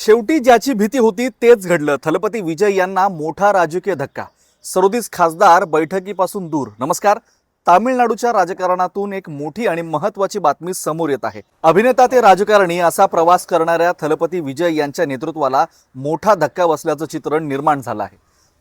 शेवटी ज्याची भीती होती तेच घडलं। थलपती विजय यांना मोठा राजकीय धक्का। 37 खासदार बैठकीपासून दूर। नमस्कार। तामिळनाडूच्या राजकारणातून एक मोठी आणि महत्त्वाची बातमी समोर येत आहे। अभिनेता ते राजकारणी असा प्रवास करणाऱ्या थलपती विजय यांच्या नेतृत्वाला मोठा धक्का बसल्याचं चित्र निर्माण झालं आहे।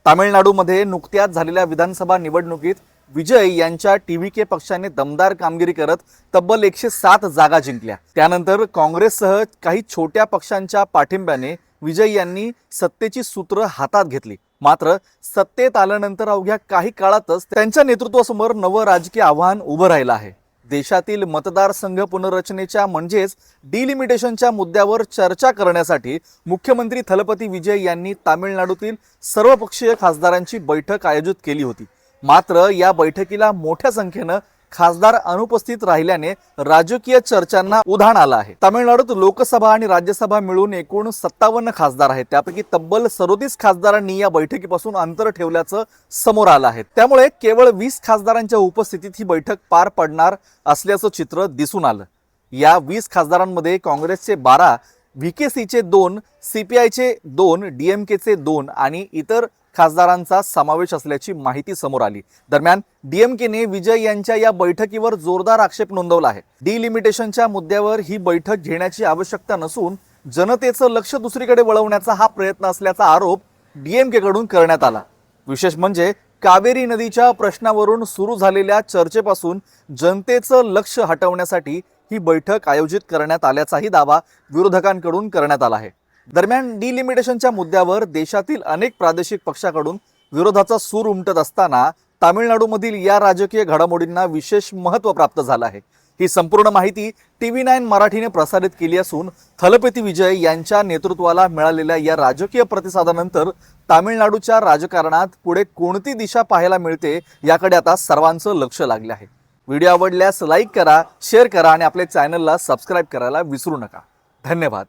तामिळनाडूमध्ये नुकत्याच झालेल्या विधानसभा निवडणुकीत विजय यांच्या टीव्हीके पक्षाने दमदार कामगिरी करत तब्बल 107 जागा जिंकल्या। त्यानंतर काँग्रेससह काही छोट्या पक्षांच्या पाठिंब्याने विजय यांनी सत्तेची सूत्र हातात घेतली। मात्र सत्तेत आल्यानंतर अवघ्या काही काळातच त्यांच्या नेतृत्वासमोर नवं राजकीय आव्हान उभं राहिलं आहे। देशातील मतदारसंघ पुनर्रचनेच्या म्हणजेच डिलिमिटेशनच्या मुद्द्यावर चर्चा करण्यासाठी मुख्यमंत्री थलपती विजय यांनी तामिळनाडूतील सर्वपक्षीय खासदारांची बैठक आयोजित केली होती। मात्र या बैठकीला मोठ्या संख्येने खासदार अनुपस्थित राहिल्याने राजकीय चर्चांना उधाण आलं आहे। तामिळनाडूत लोकसभा आणि राज्यसभा मिळून एकूण 57 खासदार आहेत। त्यापैकी तब्बल 37 खासदारांनी या बैठकीपासून अंतर ठेवल्याचं समोर आलं आहे। त्यामुळे केवळ 20 खासदारांच्या उपस्थितीत ही बैठक पार पडणार असल्याचं चित्र दिसून आलं। या 20 खासदारांमध्ये काँग्रेसचे 12, व्हीकेसीचे 2, सीपीआयचे 2, डीएमकेचे 2 आणि इतर खासदारांचा समावेश असल्याची माहिती समोर आली। दरम्यान डीएमकेने विजय यांच्या या बैठकीवर जोरदार आक्षेप नोंदवला आहे। डिलिमिटेशनच्या मुद्द्यावर ही बैठक घेण्याची आवश्यकता नसून जनतेचं लक्ष दुसरीकडे वळवण्याचा हा प्रयत्न असल्याचा आरोप डीएमके कडून करण्यात आला। विशेष म्हणजे कावेरी नदीच्या प्रश्नावरून सुरू झालेल्या चर्चेपासून जनतेचं लक्ष हटवण्यासाठी ही बैठक आयोजित करण्यात आल्याचाही दावा विरोधकांकडून करण्यात आला आहे। दरम्यान डिलिमिटेशनच्या मुद्द्यावर देशातील अनेक प्रादेशिक पक्षाकडून विरोधाचा सूर उमटत असताना तामिळनाडूमधील या राजकीय घडामोडींना विशेष महत्त्व प्राप्त झालं आहे। ही संपूर्ण माहिती TV9 मराठीने प्रसारित केली असून थलपती विजय यांच्या नेतृत्वाला मिळालेल्या या राजकीय प्रतिसादानंतर तामिळनाडूच्या राजकारणात पुढे कोणती दिशा पाहायला मिळते याकडे आता सर्वांचं लक्ष लागले आहे। व्हिडिओ आवडल्यास लाईक करा, शेअर करा आणि आपल्या चॅनलला सबस्क्राईब करायला विसरू नका। धन्यवाद।